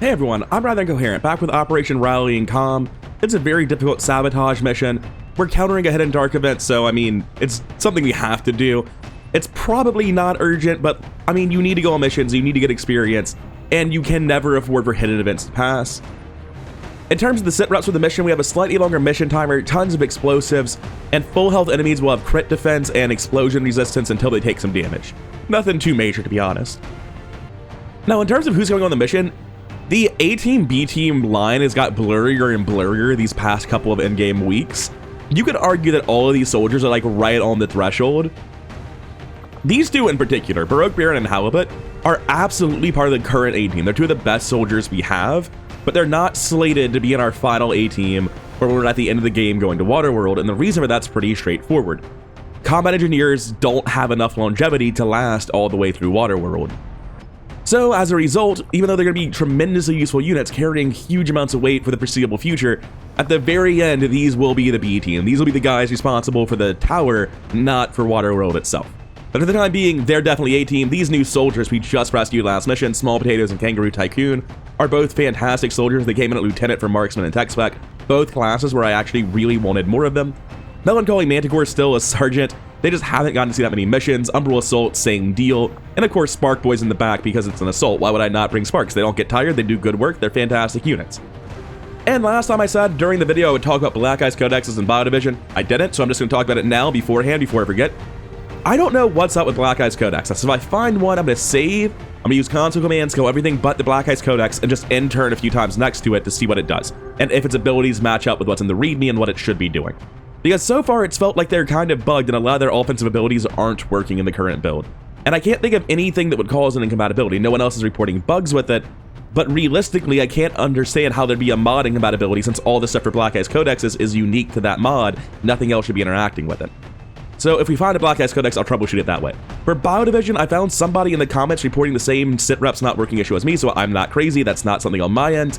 Hey everyone, I'm Rather Incoherent, back with Operation Rallying Calm. It's a very difficult sabotage mission. We're countering a hidden dark event, so I mean, it's something we have to do. It's probably not urgent, but I mean, you need to go on missions, you need to get experience, and you can never afford for hidden events to pass. In terms of the sit reps for the mission, we have a slightly longer mission timer, tons of explosives, and full health enemies will have crit defense and explosion resistance until they take some damage. Nothing too major, to be honest. Now, in terms of who's going on the mission, the A-Team, B-Team line has got blurrier and blurrier these past couple of in-game weeks. You could argue that all of these soldiers are like right on the threshold. These two in particular, Baroque Baron and Halibut, are absolutely part of the current A-Team. They're two of the best soldiers we have, but they're not slated to be in our final A-Team where we're at the end of the game going to Waterworld, and the reason for that's pretty straightforward. Combat engineers don't have enough longevity to last all the way through Waterworld. So, as a result, even though they're going to be tremendously useful units carrying huge amounts of weight for the foreseeable future, at the very end, these will be the B-Team. These will be the guys responsible for the tower, not for Waterworld itself. But for the time being, they're definitely A-Team. These new soldiers we just rescued last mission, Small Potatoes and Kangaroo Tycoon, are both fantastic soldiers. They came in at Lieutenant for Marksman and Tech Spec, both classes where I actually really wanted more of them. Melancholy Manticore is still a Sergeant. They just haven't gotten to see that many missions. Umbral Assault, same deal. And of course, Spark Boys in the back because it's an assault. Why would I not bring Sparks? They don't get tired, they do good work, they're fantastic units. And last time I said during the video I would talk about Black Ice Codexes and Biodivision. I didn't, so I'm just going to talk about it now beforehand before I forget. I don't know what's up with Black Ice Codex. So if I find one, I'm going to save. I'm going to use console commands, go everything but the Black Ice Codex, and just end turn a few times next to it to see what it does. And if its abilities match up with what's in the README and what it should be doing. Because so far it's felt like they're kind of bugged and a lot of their offensive abilities aren't working in the current build. And I can't think of anything that would cause an incompatibility. No one else is reporting bugs with it, but realistically I can't understand how there'd be a mod incompatibility since all the stuff for Black Ice Codexes is unique to that mod. Nothing else should be interacting with it. So if we find a Black Ice Codex, I'll troubleshoot it that way. For Biodivision, I found somebody in the comments reporting the same sit reps not working issue as me, so I'm not crazy. That's not something on my end.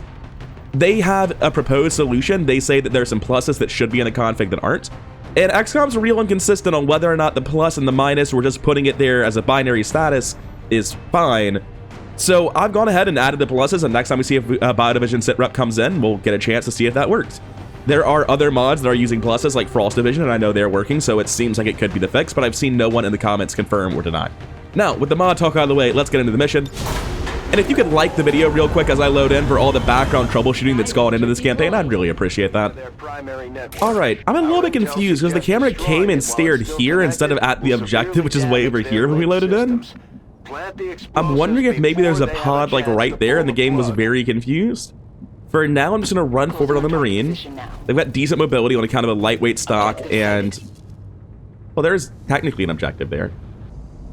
They have a proposed solution. They say that there's some pluses that should be in the config that aren't. And XCOM's real inconsistent on whether or not the plus and the minus, we're just putting it there as a binary status, is fine. So I've gone ahead and added the pluses, and next time we see if Biodivision sitrep comes in, we'll get a chance to see if that works. There are other mods that are using pluses like Frost Division, and I know they're working, so it seems like it could be the fix, but I've seen no one in the comments confirm or deny. Now, with the mod talk out of the way, let's get into the mission. And if you could like the video real quick as I load in for all the background troubleshooting that's gone into this campaign, I'd really appreciate that. Alright, I'm a little bit confused because the camera came and stared here instead of at the objective, which is way over here when we loaded in. I'm wondering if maybe there's a pod like right there and the game was very confused. For now, I'm just going to run forward on the Marine. They've got decent mobility on account of a lightweight stock and... well, there's technically an objective there.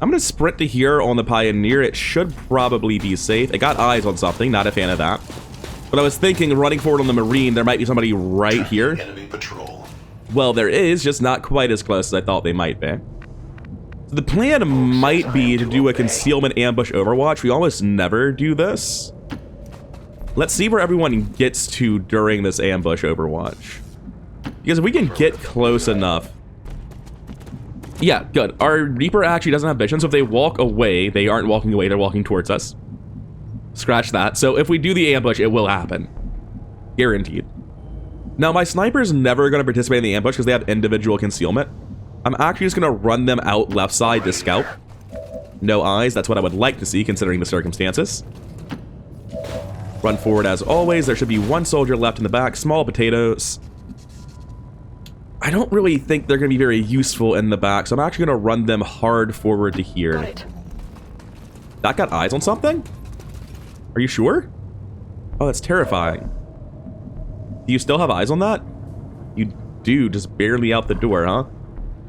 I'm going to sprint to here on the Pioneer. It should probably be safe. It got eyes on something, not a fan of that. But I was thinking, running forward on the Marine, there might be somebody right here. Enemy patrol. Well, there is, just not quite as close as I thought they might be. So the plan might be to do a concealment ambush overwatch. We almost never do this. Let's see where everyone gets to during this ambush overwatch. Because if we can get close enough... yeah, good. Our Reaper actually doesn't have vision, so if they walk away, they aren't walking away, they're walking towards us. Scratch that. So if we do the ambush, it will happen. Guaranteed. Now, my sniper's never going to participate in the ambush because they have individual concealment. I'm actually just going to run them out left side to scout. No eyes, that's what I would like to see considering the circumstances. Run forward as always. There should be one soldier left in the back. Small Potatoes. I don't really think they're going to be very useful in the back, so I'm actually going to run them hard forward to here. Right. That got eyes on something? Are you sure? Oh, that's terrifying. Do you still have eyes on that? You do, just barely out the door, huh?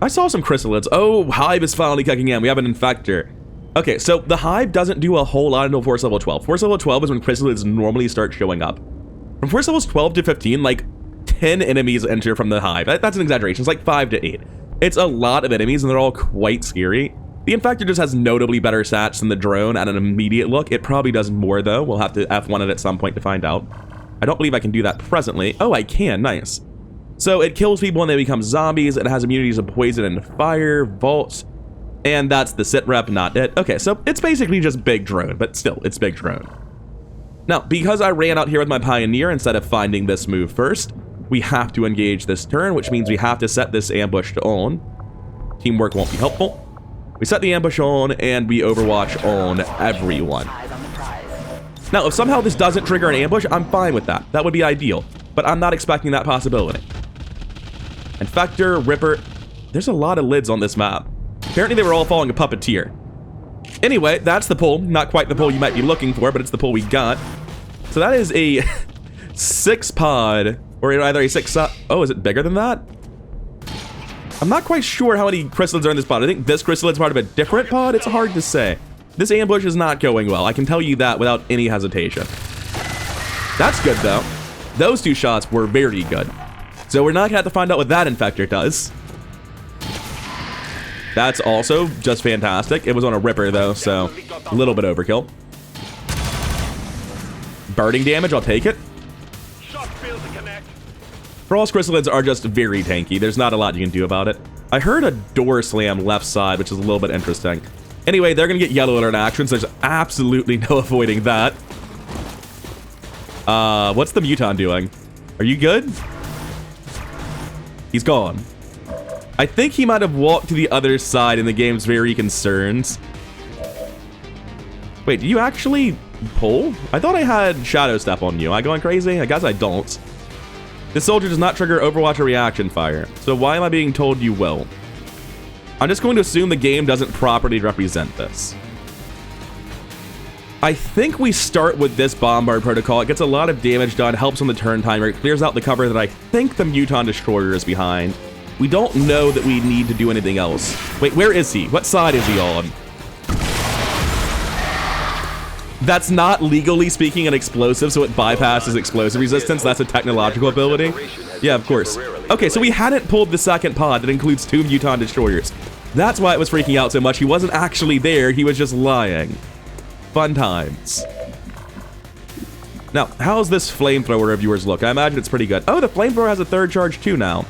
I saw some chrysalids. Oh, Hive is finally kicking in. We have an infector. Okay, so the Hive doesn't do a whole lot until Force Level 12. Force Level 12 is when chrysalids normally start showing up. From Force Levels 12 to 15, like, 10 enemies enter from the Hive. That's an exaggeration. It's like 5 to 8. It's a lot of enemies, and they're all quite scary. The Infector just has notably better stats than the drone at an immediate look. It probably does more, though. We'll have to F1 it at some point to find out. I don't believe I can do that presently. Oh, I can. Nice. So it kills people when they become zombies. It has immunities to poison and fire, vaults, and that's the sit rep, not it. Okay, so it's basically just big drone, but still, it's big drone. Now, because I ran out here with my Pioneer instead of finding this move first, we have to engage this turn, which means we have to set this ambush to on. Teamwork won't be helpful. We set the ambush on, and we Overwatch on everyone. Now, if somehow this doesn't trigger an ambush, I'm fine with that. That would be ideal, but I'm not expecting that possibility. Infector, Ripper. There's a lot of lids on this map. Apparently, they were all following a puppeteer. Anyway, that's the pull. Not quite the pull you might be looking for, but it's the pull we got. So that is a 6-pod, or either a 6... Oh, is it bigger than that? I'm not quite sure how many chrysalids are in this pod. I think this chrysalid's part of a different pod. It's hard to say. This ambush is not going well. I can tell you that without any hesitation. That's good, though. Those 2 shots were very good. So we're not going to have to find out what that infector does. That's also just fantastic. It was on a Ripper, though, so a little bit overkill. Burning damage, I'll take it. Frost chrysalids are just very tanky. There's not a lot you can do about it. I heard a door slam left side, which is a little bit interesting. Anyway, they're going to get yellow alert actions. There's absolutely no avoiding that. What's the Muton doing? Are you good? He's gone. I think he might have walked to the other side and the game's very concerned. Wait, do you actually pull? I thought I had Shadow Step on you. Am I going crazy? I guess I don't. This soldier does not trigger Overwatch or reaction fire. So why am I being told you will? I'm just going to assume the game doesn't properly represent this. I think we start with this Bombard protocol. It gets a lot of damage done, helps on the turn timer. It clears out the cover that I think the Muton Destroyer is behind. We don't know that we need to do anything else. Wait, where is he? What side is he on? That's not, legally speaking, an explosive, so it bypasses explosive resistance. That's a technological ability. Yeah, of course. Okay, so we hadn't pulled the second pod that includes 2 Muton Destroyers. That's why it was freaking out so much. He wasn't actually there. He was just lying. Fun times. Now, how's this flamethrower of yours look? I imagine it's pretty good. Oh, the flamethrower has a 3rd charge too now.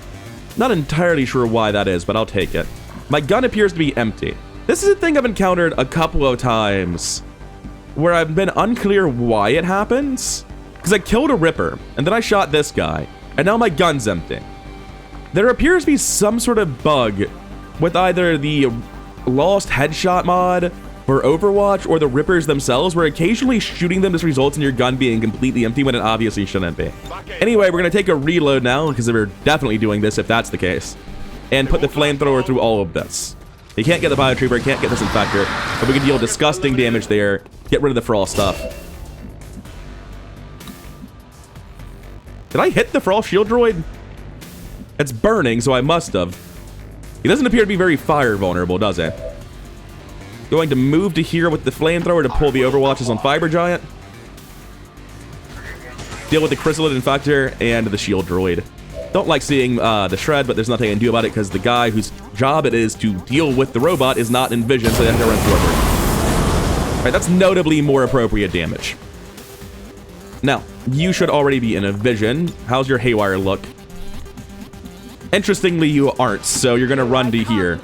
Not entirely sure why that is, but I'll take it. My gun appears to be empty. This is a thing I've encountered a couple of times where I've been unclear why it happens. Because I killed a Ripper, and then I shot this guy, and now my gun's empty. There appears to be some sort of bug with either the Lost Headshot mod for Overwatch or the Rippers themselves, where occasionally shooting them just results in your gun being completely empty when it obviously shouldn't be. Anyway, we're going to take a reload now, because we're definitely doing this if that's the case, and put the flamethrower through all of this. He can't get the Biotrooper, can't get this Infector, but we can deal disgusting damage there, get rid of the Frost stuff. Did I hit the Frost shield droid? It's burning, so I must have. He doesn't appear to be very fire vulnerable, does he? Going to move to here with the flamethrower to pull the Overwatches on Fiber Giant. Deal with the Chrysalid Infector and the shield droid. Don't like seeing the shred, but there's nothing I can do about it because the guy whose job it is to deal with the robot is not in vision, so they have to run forward. All right, that's notably more appropriate damage. Now, you should already be in a vision. How's your haywire look? Interestingly, you aren't, so you're going to run to here.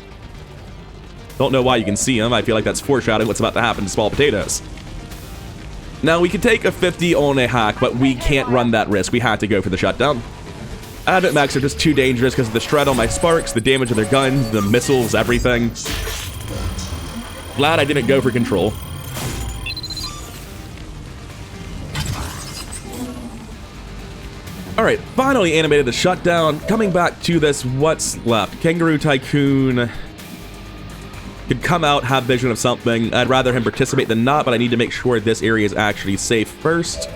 Don't know why you can see him. I feel like that's foreshadowing what's about to happen to Small Potatoes. Now, we could take a 50 on a hack, but we can't run that risk. We have to go for the shutdown. Advent mechs are just too dangerous because of the shred on my sparks, the damage of their guns, the missiles, everything. Glad I didn't go for control. Alright, finally animated the shutdown. Coming back to this, what's left? Kangaroo Tycoon could come out, have vision of something. I'd rather him participate than not, but I need to make sure this area is actually safe first.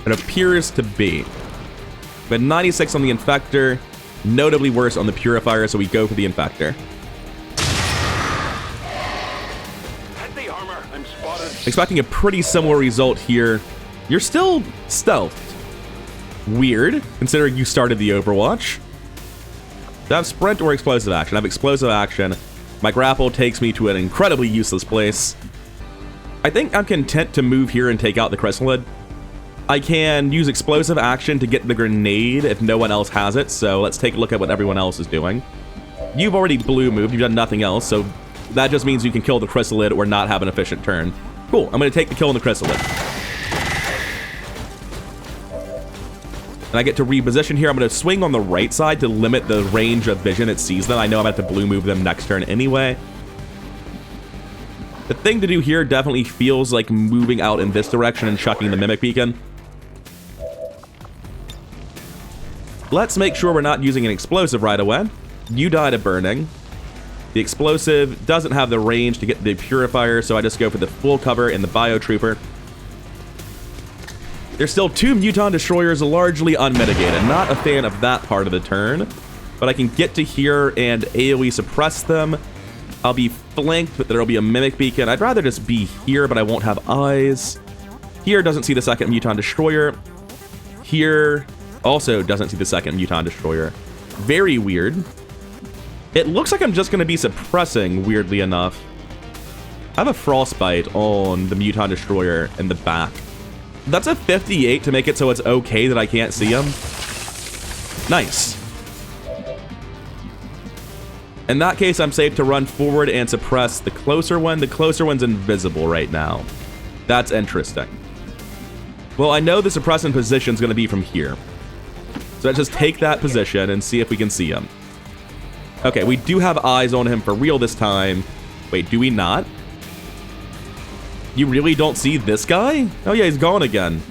It appears to be. But 96 on the Infector, notably worse on the Purifier, so we go for the Infector. Expecting a pretty similar result here. You're still stealthed. Weird, considering you started the Overwatch. Do I have Sprint or Explosive Action? I have Explosive Action. My grapple takes me to an incredibly useless place. I think I'm content to move here and take out the Chrysalid. I can use Explosive Action to get the grenade if no one else has it, so let's take a look at what everyone else is doing. You've already blue moved, you've done nothing else, so that just means you can kill the Chrysalid or not have an efficient turn. Cool, I'm going to take the kill on the Chrysalid. And I get to reposition here. I'm going to swing on the right side to limit the range of vision it sees them. I know I'm going to have to blue move them next turn anyway. The thing to do here definitely feels like moving out in this direction and chucking the Mimic Beacon. Let's make sure we're not using an explosive right away. You die to burning. The explosive doesn't have the range to get the purifier, so I just go for the full cover in the Biotrooper. There's still 2 Muton Destroyers, largely unmitigated. Not a fan of that part of the turn, but I can get to here and AoE suppress them. I'll be flanked, but there'll be a Mimic Beacon. I'd rather just be here, but I won't have eyes. Here doesn't see the second Muton Destroyer. Here also doesn't see the second Muton Destroyer. Very weird. It looks like I'm just going to be suppressing, weirdly enough. I have a Frostbite on the Muton Destroyer in the back. That's a 58 to make it so it's okay that I can't see him. Nice. In that case, I'm safe to run forward and suppress the closer one. The closer one's invisible right now. That's interesting. Well, I know the suppressing position is going to be from here. So let's just take that position and see if we can see him. Okay, we do have eyes on him for real this time. Wait, do we not? You really don't see this guy? Oh yeah, he's gone again.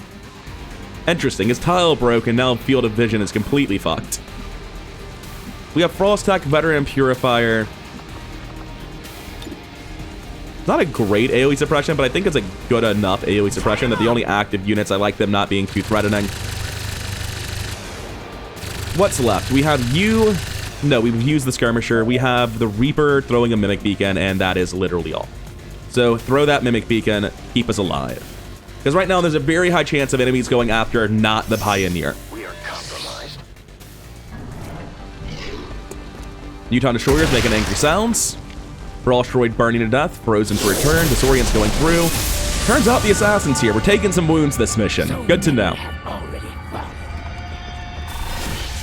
Interesting, his tile broke and now field of vision is completely fucked. We have Frost Tech, Veteran Purifier. Not a great AoE suppression, but I think it's a good enough AoE suppression that the only active units, I like them not being too threatening. What's left? We have you. No, we've used the Skirmisher. We have the Reaper throwing a Mimic Beacon, and that is literally all. So throw that Mimic Beacon, keep us alive. Because right now there's a very high chance of enemies going after not the Pioneer. We are compromised. Muton Destroyers making angry sounds. Frost Droid burning to death, frozen to return, Disorient's going through. Turns out the Assassin's here. We're taking some wounds this mission. Good to know.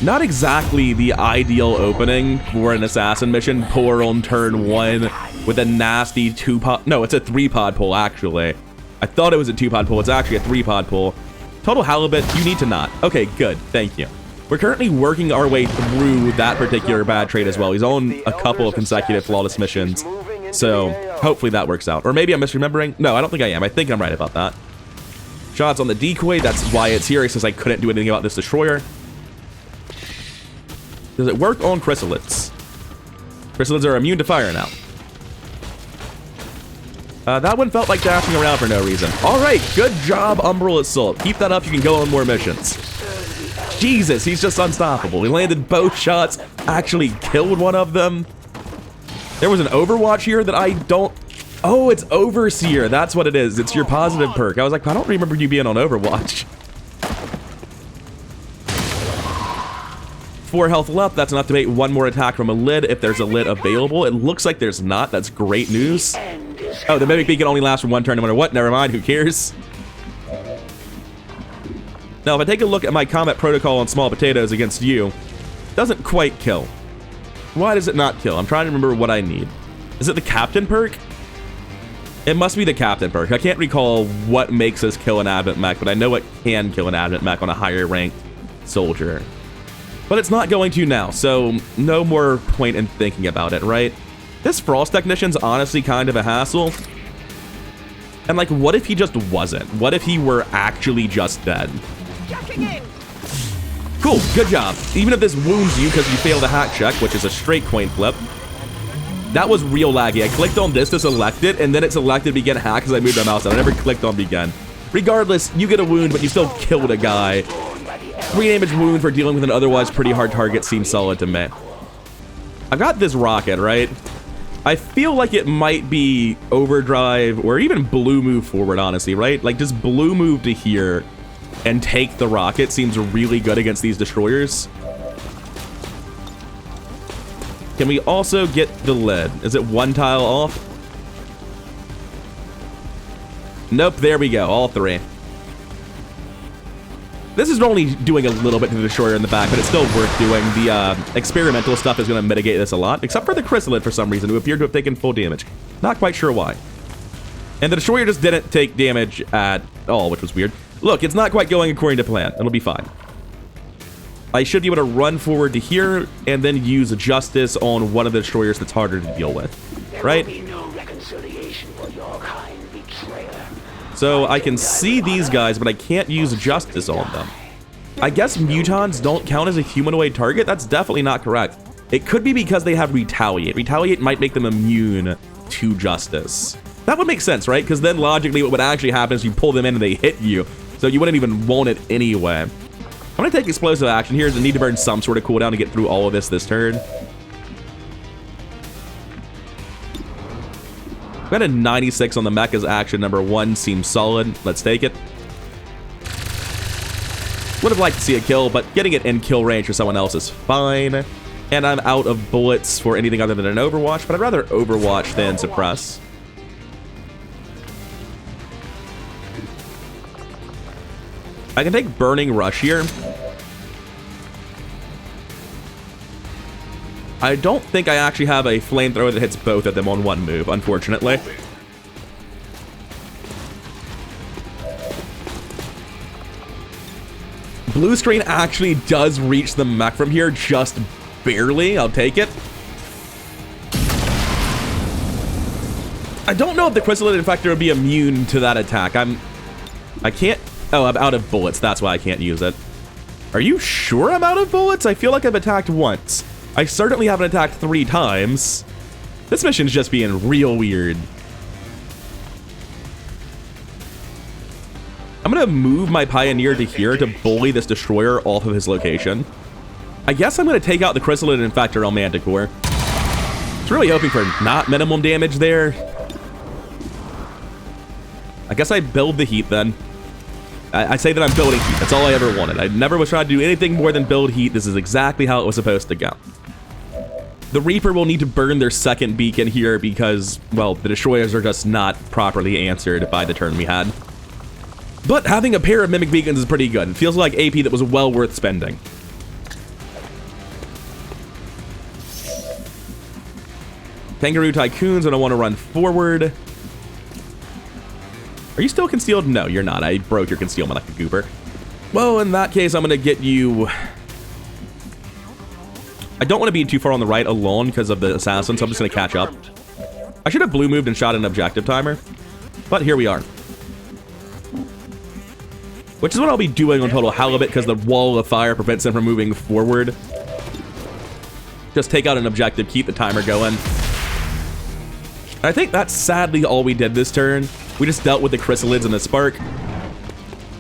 Not exactly the ideal opening for an Assassin mission. Pull her on turn 1 with a nasty 2-pod... No, it's a 3-pod pull, actually. I thought it was a 2-pod pull. It's actually a 3-pod pull. Total Halibut, you need to not. Okay, good. Thank you. We're currently working our way through that particular bad trait as well. He's on a couple of consecutive flawless missions. So, hopefully that works out. Or maybe I'm misremembering. No, I don't think I am. I think I'm right about that. Shots on the decoy. That's why it's here. It says I couldn't do anything about this destroyer. Does it work on chrysalids? Chrysalids are immune to fire now. That one felt like dashing around for no reason. All right, good job, Umbral Assault. Keep that up, you can go on more missions. Jesus, he's just unstoppable. He landed both shots, actually killed one of them. There was an Overwatch here that I don't... Oh, it's Overseer. That's what it is. It's your positive perk. I was like, I don't remember you being on Overwatch. 4 health left. That's enough to make one more attack from a lid if there's a lid available. It looks like there's not. That's great news. Oh, the Mimic Beacon only lasts for 1 turn no matter what. Never mind. Who cares? Now, if I take a look at my combat protocol on small potatoes against you, it doesn't quite kill. Why does it not kill? I'm trying to remember what I need. Is it the Captain perk? It must be the Captain perk. I can't recall what makes us kill an Advent mech, but I know it can kill an Advent mech on a higher ranked soldier. But it's not going to now, so no more point in thinking about it, right? This Frost Technician's honestly kind of a hassle. And like, what if he just wasn't? What if he were actually just dead? Cool, good job. Even if this wounds you because you failed a hack check, which is a straight coin flip. That was real laggy. I clicked on this to select it, and then it selected begin hack because I moved my mouse out. I never clicked on begin. Regardless, you get a wound, but you still killed a guy. 3 damage wound for dealing with an otherwise pretty hard target seems solid to me. I've got this rocket, right? I feel like it might be overdrive or even blue move forward, honestly, right? Like, just blue move to here and take the rocket seems really good against these destroyers. Can we also get the lid? Is it 1 tile off? Nope, there we go, all 3. This is only doing a little bit to the destroyer in the back, but it's still worth doing. The experimental stuff is going to mitigate this a lot, except for the chrysalid for some reason, who appeared to have taken full damage. Not quite sure why. And the destroyer just didn't take damage at all, which was weird. Look, it's not quite going according to plan. It'll be fine. I should be able to run forward to here and then use Justice on one of the destroyers that's harder to deal with, right? There will be no reconciliation for your kind, betrayer. So I can see these guys, but I can't use Justice on them. I guess mutons don't count as a humanoid target? That's definitely not correct. It could be because they have Retaliate. Retaliate might make them immune to Justice. That would make sense, right? Because then logically what would actually happen is you pull them in and they hit you. So you wouldn't even want it anyway. I'm going to take explosive action here. I need to burn some sort of cooldown to get through all of this turn. Got a 96 on the mecha's action. Number 1 seems solid. Let's take it. Would have liked to see a kill, but getting it in kill range for someone else is fine. And I'm out of bullets for anything other than an Overwatch, but I'd rather Overwatch than Suppress. I can take Burning Rush here. I don't think I actually have a flamethrower that hits both of them on one move, unfortunately. Blue screen actually does reach the mech from here, just barely. I'll take it. I don't know if the Chrysalid Infector would be immune to that attack. I can't... Oh, I'm out of bullets. That's why I can't use it. Are you sure I'm out of bullets? I feel like I've attacked once. I certainly haven't attacked 3 times. This mission's just being real weird. I'm gonna move my Pioneer to here to bully this Destroyer off of his location. I guess I'm gonna take out the Chrysalid Infector on Manticore. I was really hoping for not minimum damage there. I guess I build the heat then. I say that I'm building heat. That's all I ever wanted. I never was trying to do anything more than build heat. This is exactly how it was supposed to go. The Reaper will need to burn their second beacon here because, well, the Destroyers are just not properly answered by the turn we had. But having a pair of Mimic Beacons is pretty good. It feels like AP that was well worth spending. Kangaroo Tycoons, and I want to run forward. Are you still concealed? No, you're not. I broke your concealment like a goober. Well, in that case, I'm going to get you... I don't want to be too far on the right alone because of the assassin, so I'm just going to catch up. I should have blue moved and shot an objective timer, but here we are. Which is what I'll be doing on Total Halibut because the wall of fire prevents him from moving forward. Just take out an objective, keep the timer going. I think that's sadly all we did this turn. We just dealt with the Chrysalids and the Spark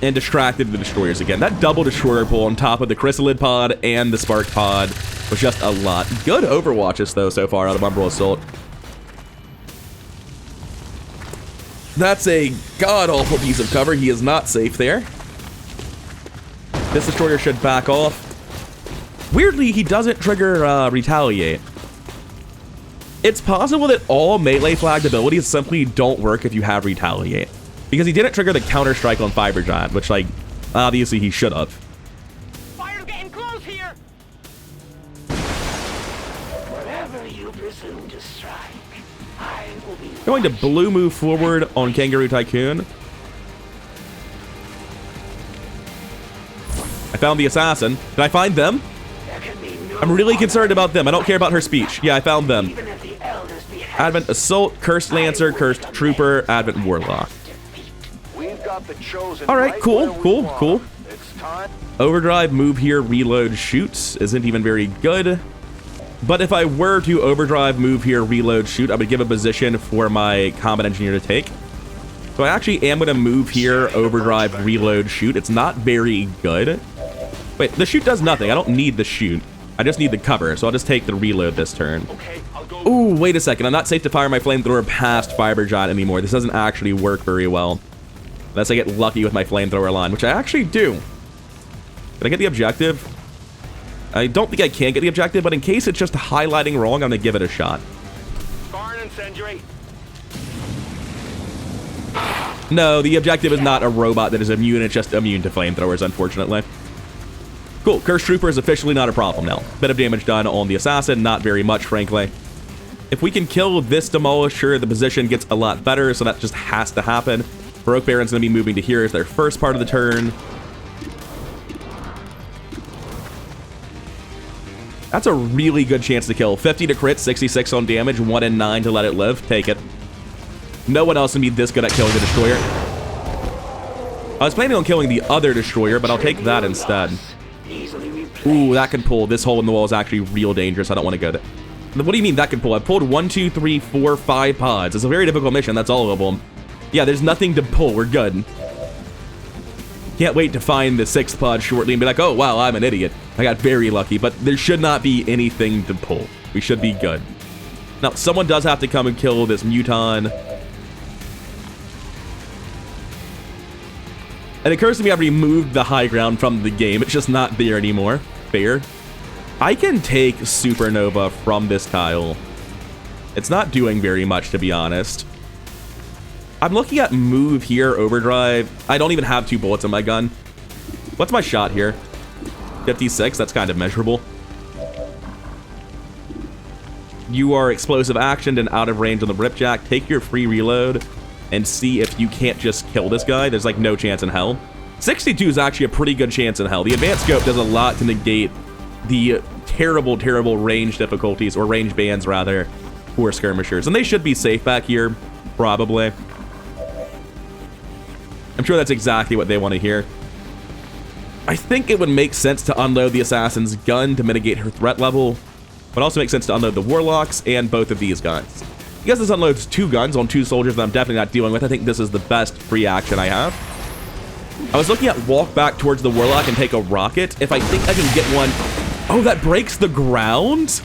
and distracted the Destroyers again. That double Destroyer pull on top of the Chrysalid pod and the Spark pod was just a lot. Good Overwatches, though, so far out of Umbral Assault. That's a god-awful piece of cover. He is not safe there. This Destroyer should back off. Weirdly, he doesn't trigger Retaliate. It's possible that all melee flagged abilities simply don't work if you have Retaliate. Because he didn't trigger the Counter Strike on Fiber Giant, which, like, obviously he should have. Fire's getting close here! Whatever you presume to strike, I will be... Going to blue move forward on Kangaroo Tycoon. I found the assassin. Did I find them? I'm really concerned about them. I don't care about her speech. Yeah, I found them. Advent Assault, Cursed Lancer, Cursed Trooper, Advent Warlock. Alright, cool. Overdrive, move here, reload, shoot. Isn't even very good. But if I were to overdrive, move here, reload, shoot, I would give a position for my Combat Engineer to take. So I actually am going to move here, overdrive, reload, shoot. It's not very good. Wait, the shoot does nothing. I don't need the shoot. I just need the cover, so I'll just take the reload this turn. Ooh, wait a second. I'm not safe to fire my flamethrower past Fiber Giant anymore. This doesn't actually work very well. Unless I get lucky with my flamethrower line, which I actually do. Can I get the objective? I don't think I can get the objective, but in case it's just highlighting wrong, I'm going to give it a shot. No, the objective is not a robot that is immune. It's just immune to flamethrowers, unfortunately. Cool, Cursed Trooper is officially not a problem now. Bit of damage done on the Assassin, not very much, frankly. If we can kill this Demolisher, the position gets a lot better, so that just has to happen. Baroque Baron's going to be moving to here as their first part of the turn. That's a really good chance to kill. 50 to crit, 66 on damage, 1 in 9 to let it live. Take it. No one else can be this good at killing the Destroyer. I was planning on killing the other Destroyer, but I'll take that instead. Ooh, that can pull. This hole in the wall is actually real dangerous. I don't want to go there. What do you mean that can pull? I've pulled 1, 2, 3, 4, 5 pods. It's a very difficult mission. That's all of them. Yeah, there's nothing to pull. We're good. Can't wait to find the 6th pod shortly and be like, oh, wow, I'm an idiot. I got very lucky, but there should not be anything to pull. We should be good. Now, someone does have to come and kill this Muton. It occurs to me I've removed the high ground from the game. It's just not there anymore. Fair. I can take Supernova from this tile. It's not doing very much, to be honest. I'm looking at move here, overdrive. I don't even have 2 bullets in my gun. What's my shot here? 56, that's kind of measurable. You are explosive actioned and out of range on the Ripjack. Take your free reload and see if you can't just kill this guy. There's like no chance in hell. 62 is actually a pretty good chance in hell. The advanced scope does a lot to negate the terrible, terrible range difficulties, or range bans rather, for skirmishers. And they should be safe back here, probably. I'm sure that's exactly what they want to hear. I think it would make sense to unload the Assassin's gun to mitigate her threat level, but also makes sense to unload the Warlocks and both of these guns. Because this unloads 2 guns on 2 soldiers that I'm definitely not dealing with, I think this is the best free action I have. I was looking at walk back towards the Warlock and take a rocket. If I think I can get one... Oh, that breaks the ground?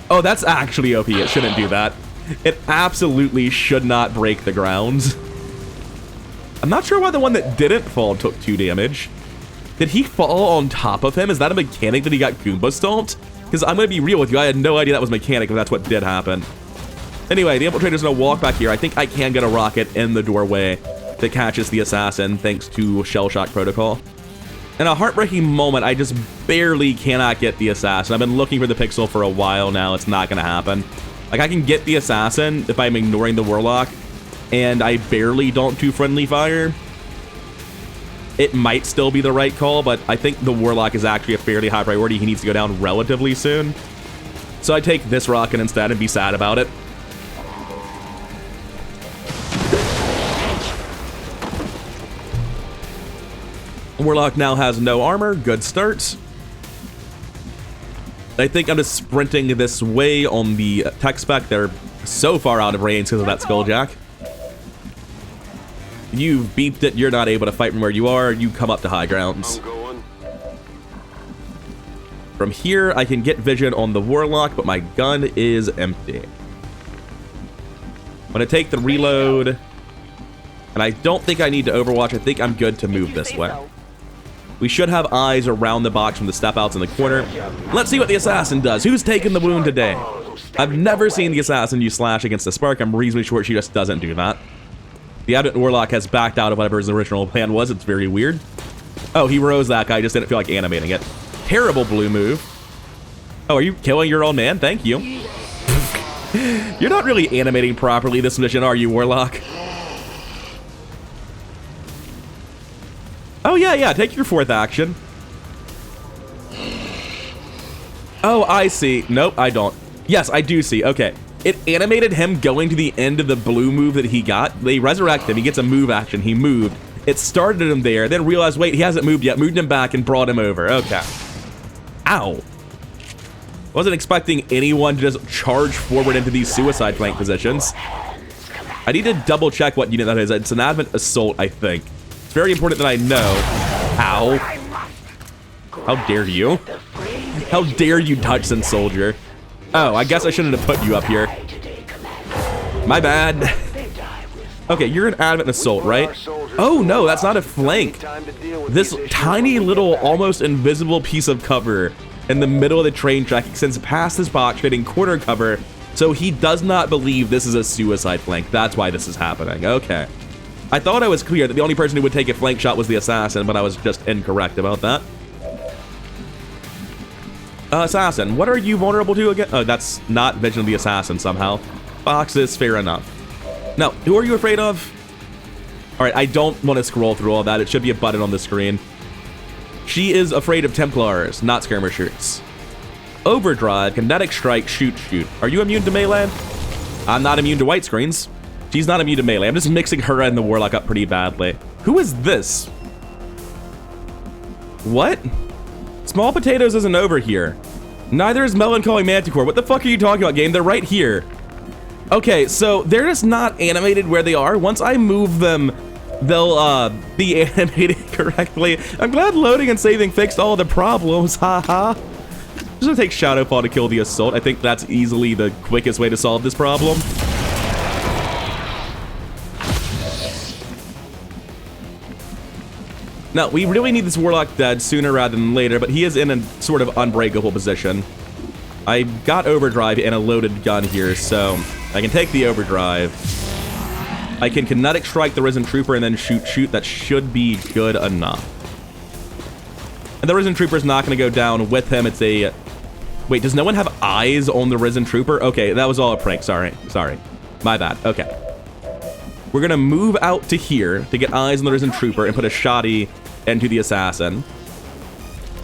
Oh, that's actually OP. It shouldn't do that. It absolutely should not break the ground. I'm not sure why the one that didn't fall took 2 damage. Did he fall on top of him? Is that a mechanic that he got Goomba stomped? Because I'm going to be real with you, I had no idea that was mechanic, if that's what did happen. Anyway, the Infiltrator's going to walk back here. I think I can get a rocket in the doorway that catches the Assassin, thanks to Shell Shock Protocol. In a heartbreaking moment, I just barely cannot get the Assassin. I've been looking for the Pixel for a while now. It's not going to happen. Like, I can get the Assassin if I'm ignoring the Warlock, and I barely don't do friendly fire. It might still be the right call, but I think the Warlock is actually a fairly high priority. He needs to go down relatively soon. So I take this rocket instead and be sad about it. Warlock now has no armor. Good start. I think I'm just sprinting this way on the tech spec. They're so far out of range because of that Skulljack. You've beeped it. You're not able to fight from where you are. You come up to high grounds. From here, I can get vision on the Warlock, but my gun is empty. I'm going to take the reload. And I don't think I need to overwatch. I think I'm good to move this way. We should have eyes around the box from the step outs in the corner. Let's see what the Assassin does. Who's taking the wound today? I've never seen the Assassin use Slash against the Spark. I'm reasonably sure she just doesn't do that. The Advent Warlock has backed out of whatever his original plan was. It's very weird. Oh, he rose that guy. Just didn't feel like animating it. Terrible blue move. Oh, are you killing your own man? Thank you. You're not really animating properly this mission, are you, Warlock? Oh, yeah, take your 4th action. Oh, I see. Nope, I don't. Yes, I do see. Okay. It animated him going to the end of the blue move that he got. They resurrect him. He gets a move action. He moved. It started him there, then realized, wait, he hasn't moved yet. Moved him back and brought him over. Okay. Ow. Wasn't expecting anyone to just charge forward into these suicide flank positions. I need to double check what unit that is. It's an Advent Assault, I think. It's very important that I know. Ow. How dare you? How dare you, Dutchson soldier? Oh, I guess I shouldn't have put you up here. My bad. Okay, you're an Advent Assault, right? Oh, no, that's not a flank. This tiny little, almost invisible piece of cover in the middle of the train track extends past this box, creating quarter cover, so he does not believe this is a suicide flank. That's why this is happening. Okay. I thought I was clear that the only person who would take a flank shot was the Assassin, but I was just incorrect about that. Assassin, what are you vulnerable to again? Oh, that's not Vision of the Assassin somehow. Boxes, fair enough. Now, who are you afraid of? All right, I don't want to scroll through all that. It should be a button on the screen. She is afraid of Templars, not skirmishers. overdrive, kinetic strike, shoot, shoot. Are you immune to melee? I'm not immune to white screens. She's not immune to melee. I'm just mixing her and the Warlock up pretty badly. Who is this? What? Small Potatoes isn't over here. Neither is Melancholy Manticore. What the fuck are you talking about, game? They're right here. Okay, so they're just not animated where they are. Once I move them, they'll be animated correctly. I'm glad loading and saving fixed all the problems, haha. Just gonna take Shadowfall to kill the Assault. I think that's easily the quickest way to solve this problem. Now, we really need this Warlock dead sooner rather than later, but he is in a sort of unbreakable position. I got Overdrive and a loaded gun here, so I can take the Overdrive. I can Kinetic Strike the Risen Trooper and then shoot, shoot. That should be good enough. And the Risen Trooper's not going to go down with him. It's a... Wait, does no one have eyes on the Risen Trooper? Okay, that was all a prank. Sorry. My bad. Okay. We're going to move out to here to get eyes on the Risen Trooper and put a shoddy into the Assassin.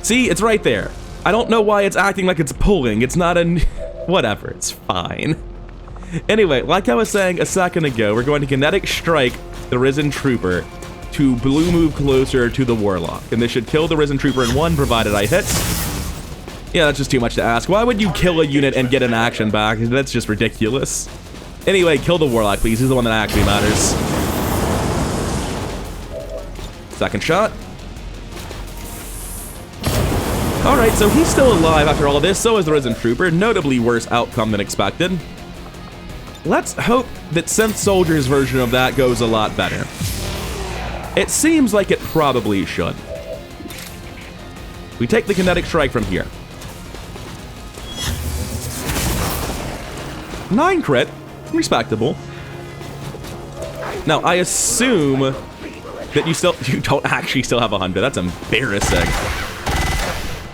See, it's right there. I don't know why it's acting like it's pulling. It's not a... Whatever, it's fine. Anyway, like I was saying a second ago, we're going to Kinetic Strike the Risen Trooper to blue move closer to the Warlock. And this should kill the Risen Trooper in one, provided I hit. Yeah, that's just too much to ask. Why would you kill a unit and get an action back? That's just ridiculous. Anyway, kill the Warlock, please. He's the one that actually matters. Second shot. Alright, so he's still alive after all this. So is the Risen Trooper. Notably worse outcome than expected. Let's hope that Synth Soldier's version of that goes a lot better. It seems like it probably should. We take the Kinetic Strike from here. 9 crit. Respectable. Now, I assume that you don't actually still have 100. That's embarrassing.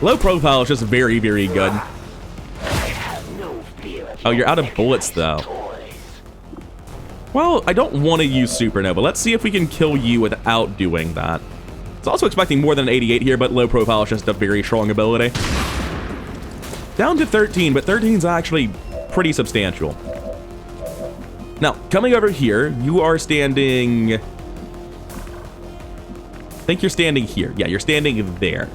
Low profile is just very, very good. Oh, you're out of bullets, though. Well, I don't want to use Supernova. Let's see if we can kill you without doing that. It's also expecting more than an 88 here, but low profile is just a very strong ability. Down to 13, but 13 is actually pretty substantial. Now, coming over here, you are standing... I think you're standing here. Yeah, you're standing there.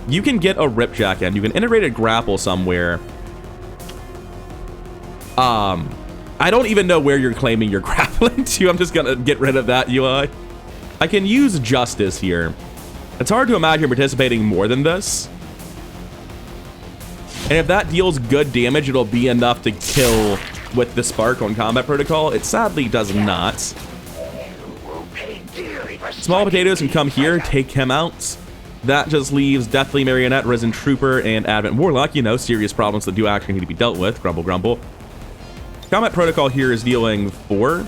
You can get a Ripjack in. You can integrate a grapple somewhere. I don't even know where you're claiming you're grappling to. I'm just gonna get rid of that UI. I can use Justice here. It's hard to imagine participating more than this. And if that deals good damage, it'll be enough to kill with the Spark on Combat Protocol. It sadly does not. Small Potatoes can come here, take him out. That just leaves Deathly Marionette, Risen Trooper, and Advent Warlock. You know, serious problems that do actually need to be dealt with. Grumble, grumble. Combat Protocol here is dealing 4.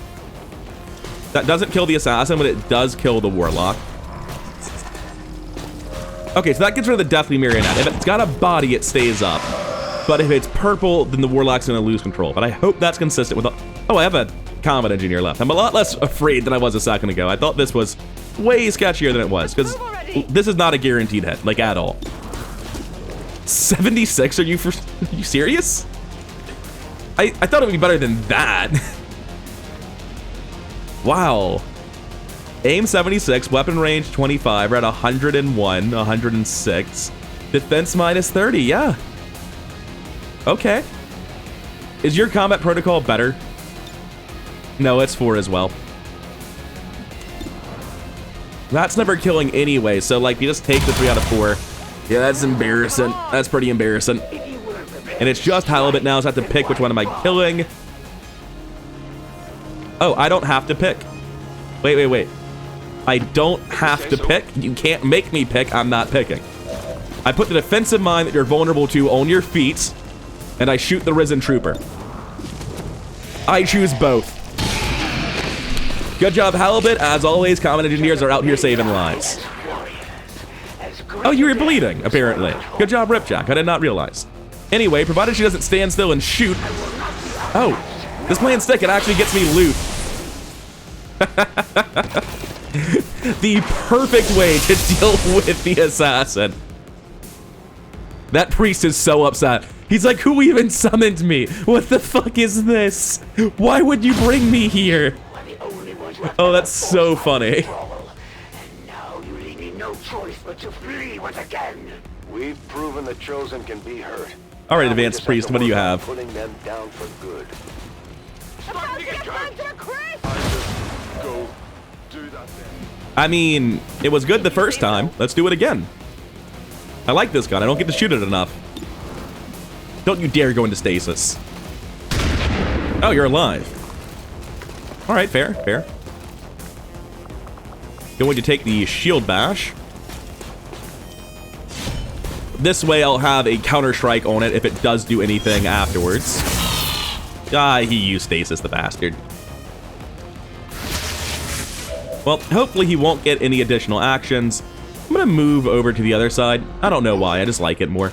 That doesn't kill the Assassin, but it does kill the Warlock. Okay, so that gets rid of the Deathly Marionette. If it's got a body, it stays up. But if it's purple, then the Warlock's going to lose control. But I hope that's consistent with... Oh, I have a Combat Engineer left. I'm a lot less afraid than I was a second ago. I thought this was way sketchier than it was, because this is not a guaranteed hit, like, at all. 76? Are you serious? I thought it would be better than that. Wow. Aim 76, weapon range 25, we're at 101, 106. Defense minus 30, yeah. Okay. Is your Combat Protocol better? No, it's 4 as well. That's never killing anyway, so like you just take the 3 out of 4. Yeah, that's embarrassing. That's pretty embarrassing. And it's just Halibut now, so I have to pick which one am I killing. Oh, I don't have to pick. Wait. I don't have to pick. You can't make me pick. I'm not picking. I put the defensive mine that you're vulnerable to on your feet, and I shoot the Risen Trooper. I choose both. Good job, Halibut. As always, Combat Engineers are out here saving lives. Oh, you were bleeding, apparently. Good job, Ripjack. I did not realize. Anyway, provided she doesn't stand still and shoot... Oh, this playing stick, it actually gets me loot. The perfect way to deal with the Assassin. That priest is so upset. He's like, who even summoned me? What the fuck is this? Why would you bring me here? Oh, that's so funny. And now you leave me no choice but to flee once again. We've proven the Chosen can be hurt. All right, Now we Advanced just Priest, to what do you work on have? Putting them down for good. Go do that then. I mean, it was good the first time. Let's do it again. I like this gun. I don't get to shoot it enough. Don't you dare go into stasis. Oh, you're alive. All right, fair, fair. Going to take the shield bash. This way I'll have a counter strike on it if it does do anything afterwards. Ah, he used stasis, the bastard. Well, hopefully he won't get any additional actions. I'm gonna move over to the other side. I don't know why, I just like it more.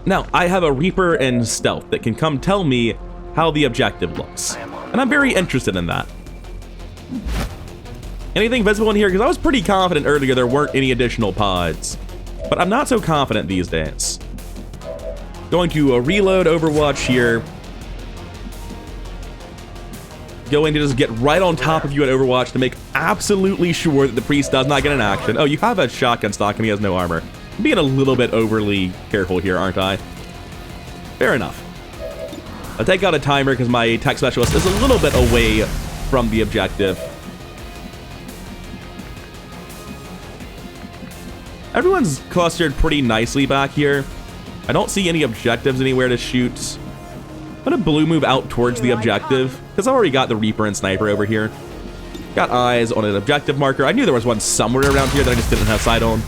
Now, I have a Reaper and Stealth that can come tell me how the objective looks. And I'm very interested in that. Anything visible in here? Because I was pretty confident earlier there weren't any additional pods. But I'm not so confident these days. Going to reload Overwatch here. Going to just get right on top of you at Overwatch to make absolutely sure that the priest does not get an action. Oh, you have a shotgun stock and he has no armor. I'm being a little bit overly careful here, aren't I? Fair enough. I'll take out a timer because my tech specialist is a little bit away from the objective. Everyone's clustered pretty nicely back here. I don't see any objectives anywhere to shoot. I'm gonna blue move out towards the objective because I already got the Reaper and Sniper over here. Got eyes on an objective marker. I knew there was one somewhere around here that I just didn't have sight on.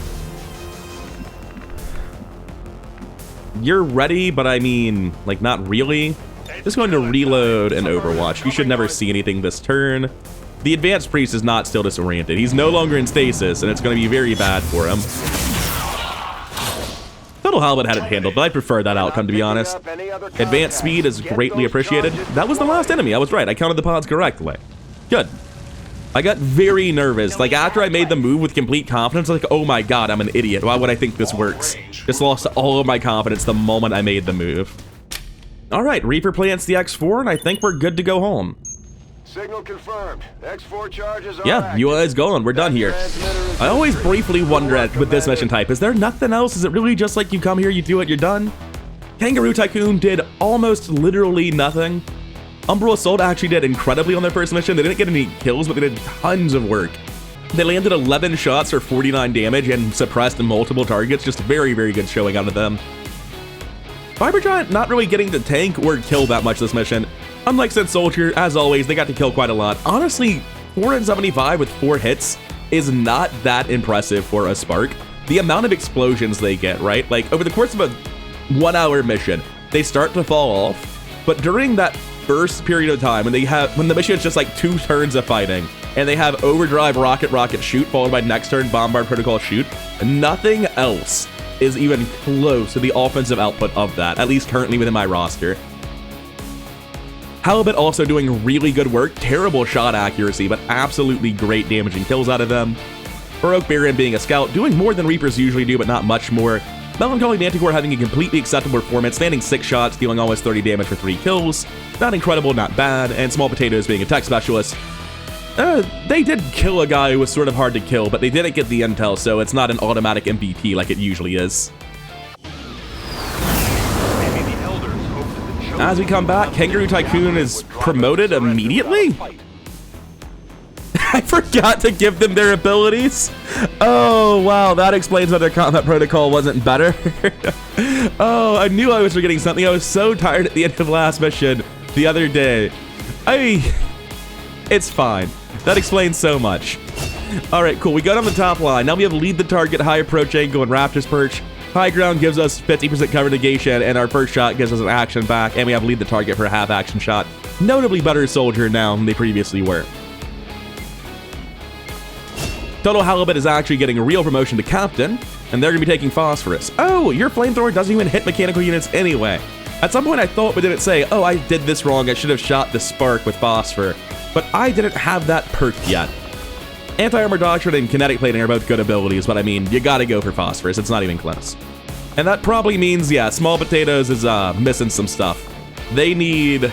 You're ready, but I mean, like, not really. Just going to reload and Overwatch. You should never see anything this turn. The Advanced Priest is not still disoriented. He's no longer in stasis, and it's going to be very bad for him. Total Halberd had it handled, but I prefer that outcome, to be honest. Advanced speed is greatly appreciated. That was the last enemy. I was right. I counted the pods correctly. Good. I got very nervous. Like, after I made the move with complete confidence, like, oh my god, I'm an idiot. Why would I think this works? Just lost all of my confidence the moment I made the move. Alright, Reaper plants the X4, and I think we're good to go home. Signal confirmed. X4 charges are Yeah, active. UI is gone. We're done here. I always briefly wonder with this mission type, is there nothing else? Is it really just like you come here, you do it, you're done? Kangaroo Tycoon did almost literally nothing. Umbral Assault actually did incredibly on their first mission. They didn't get any kills, but they did tons of work. They landed 11 shots for 49 damage and suppressed multiple targets. Just very, very good showing out of them. Fiber Giant not really getting to tank or kill that much this mission. Unlike Synth Soldier, as always, they got to kill quite a lot. Honestly, 475 with 4 hits is not that impressive for a Spark. The amount of explosions they get, right? Like, over the course of a 1-hour mission, they start to fall off, but during that first period of time when the mission is just like 2 turns of fighting and they have overdrive rocket shoot followed by next turn bombard protocol shoot, nothing else is even close to the offensive output of that, at least currently within my roster. Halibut also doing really good work, terrible shot accuracy, but absolutely great damage and kills out of them. Baroque Baron being a scout, doing more than Reapers usually do, but not much more. Melancholy Manticore having a completely acceptable performance, landing 6 shots, dealing almost 30 damage for 3 kills. Not incredible, not bad, and Small Potatoes being a tech specialist. They did kill a guy who was sort of hard to kill, but they didn't get the intel, so it's not an automatic MVP like it usually is. As we come back, Kangaroo Tycoon is promoted immediately? I forgot to give them their abilities. Oh, wow, that explains why their combat protocol wasn't better. Oh, I knew I was forgetting something. I was so tired at the end of last mission the other day. It's fine. That explains so much. All right, cool. We got on the top line. Now we have lead the target, high approach angle, and Raptor's Perch. High ground gives us 50% cover negation, and our first shot gives us an action back, and we have lead the target for a half action shot. Notably better soldier now than they previously were. Total Halibut is actually getting a real promotion to captain, and they're going to be taking Phosphorus. Oh, your flamethrower doesn't even hit mechanical units anyway. At some point I thought, but didn't say, oh, I did this wrong, I should have shot the Spark with Phosphor. But I didn't have that perk yet. Anti-armor doctrine and kinetic plating are both good abilities, but I mean, you gotta go for phosphorus. It's not even close. And that probably means, yeah, small potatoes is missing some stuff. They need...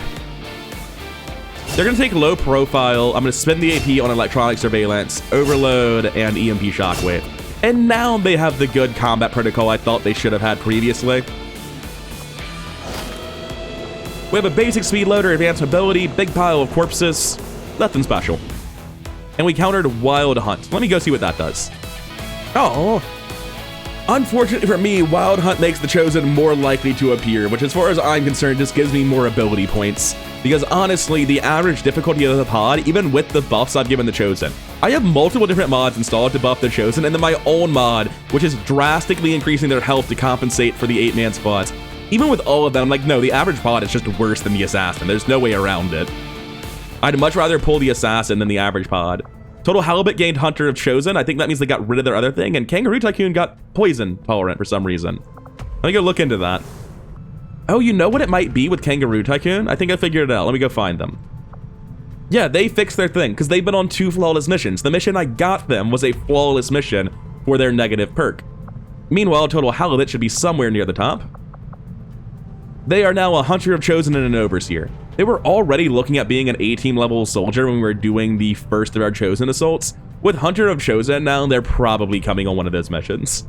They're gonna take low profile. I'm gonna spend the AP on electronic surveillance, overload, and EMP shockwave. And now they have the good combat protocol I thought they should have had previously. We have a basic speed loader, advanced mobility, big pile of corpses, nothing special. And we countered Wild Hunt. Let me go see what that does. Oh, unfortunately for me, Wild Hunt makes the Chosen more likely to appear, which as far as I'm concerned just gives me more ability points. Because honestly, the average difficulty of the pod, even with the buffs I've given the Chosen, I have multiple different mods installed to buff the Chosen, and then my own mod, which is drastically increasing their health to compensate for the 8-man squads. Even with all of them, I'm like, no, the average pod is just worse than the Assassin. There's no way around it. I'd much rather pull the Assassin than the average pod. Total Halibut gained Hunter of Chosen. I think that means they got rid of their other thing, and Kangaroo Tycoon got Poison Tolerant for some reason. Let me go look into that. Oh, you know what it might be with Kangaroo Tycoon? I think I figured it out. Let me go find them. Yeah, they fixed their thing, because they've been on 2 flawless missions. The mission I got them was a flawless mission for their negative perk. Meanwhile, Total Halibut should be somewhere near the top. They are now a Hunter of Chosen and an Overseer. They were already looking at being an A-team level soldier when we were doing the first of our Chosen assaults. With Hunter of Chosen now, they're probably coming on one of those missions.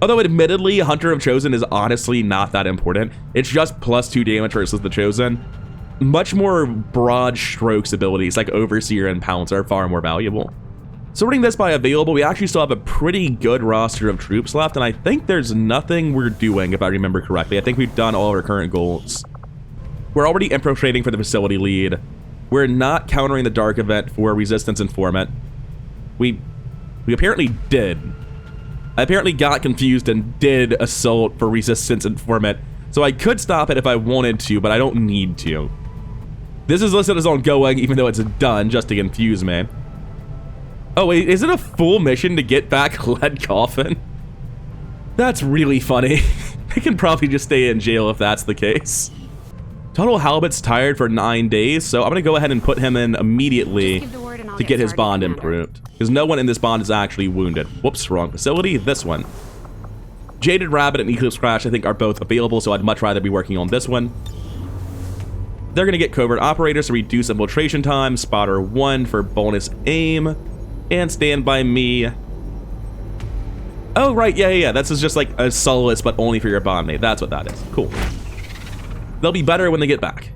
Although admittedly, Hunter of Chosen is honestly not that important. It's just +2 damage versus the Chosen. Much more broad strokes abilities like Overseer and Pounce are far more valuable. Sorting this by available, we actually still have a pretty good roster of troops left, and I think there's nothing we're doing, if I remember correctly. I think we've done all of our current goals. We're already infiltrating for the facility lead. We're not countering the dark event for Resistance Informant. We apparently did. I apparently got confused and did assault for Resistance Informant, so I could stop it if I wanted to, but I don't need to. This is listed as ongoing, even though it's done, just to confuse me. Oh wait, is it a full mission to get back Lead Coffin? That's really funny. They can probably just stay in jail if that's the case. Total Halibut's tired for 9 days, so I'm gonna go ahead and put him in immediately to get his bond improved. Because no one in this bond is actually wounded. Whoops, wrong facility, this one. Jaded Rabbit and Eclipse Crash I think are both available, so I'd much rather be working on this one. They're gonna get Covert Operators to reduce infiltration time, Spotter 1 for bonus aim, and Stand By Me. Oh, right, yeah. This is just like a solace, but only for your bondmate. That's what that is. Cool. They'll be better when they get back.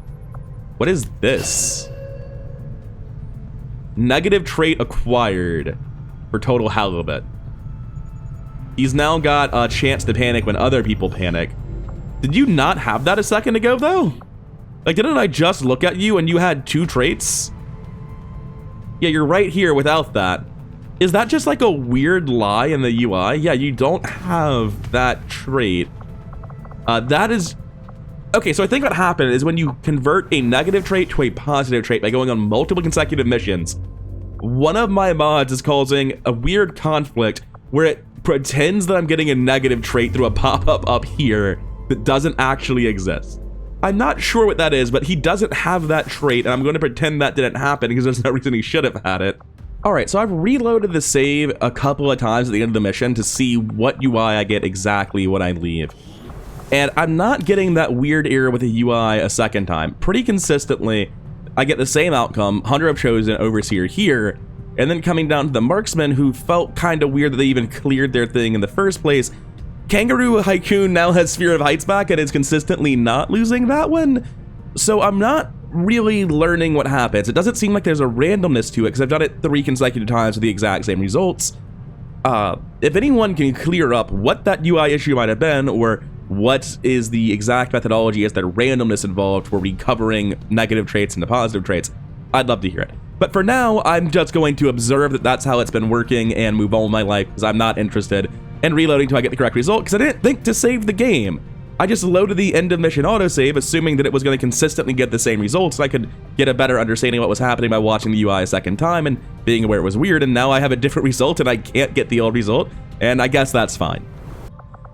What is this? Negative trait acquired for Total Halibut. He's now got a chance to panic when other people panic. Did you not have that a second ago, though? Like, didn't I just look at you and you had 2 traits? Yeah, you're right here without that. Is that just like a weird lie in the UI? Yeah, you don't have that trait. That is... Okay, so I think what happened is when you convert a negative trait to a positive trait by going on multiple consecutive missions, one of my mods is causing a weird conflict where it pretends that I'm getting a negative trait through a pop-up up here that doesn't actually exist. I'm not sure what that is, but he doesn't have that trait, and I'm going to pretend that didn't happen because there's no reason he should have had it. Alright, so I've reloaded the save a couple of times at the end of the mission to see what UI I get exactly when I leave. And I'm not getting that weird error with the UI a second time. Pretty consistently, I get the same outcome, Hunter of Chosen, Overseer here, and then coming down to the Marksman who felt kind of weird that they even cleared their thing in the first place. Kangaroo Tycoon now has Sphere of Heights back and is consistently not losing that one. So I'm not really learning what happens. It doesn't seem like there's a randomness to it because I've done it 3 consecutive times with the exact same results. If anyone can clear up what that UI issue might have been, or what is the exact methodology as the randomness involved for recovering negative traits into positive traits, I'd love to hear it. But for now, I'm just going to observe that that's how it's been working and move on with my life because I'm not interested in reloading till I get the correct result because I didn't think to save the game. I just loaded the end of mission autosave assuming that it was going to consistently get the same results so I could get a better understanding of what was happening by watching the UI a second time and being aware it was weird, and now I have a different result and I can't get the old result, and I guess that's fine.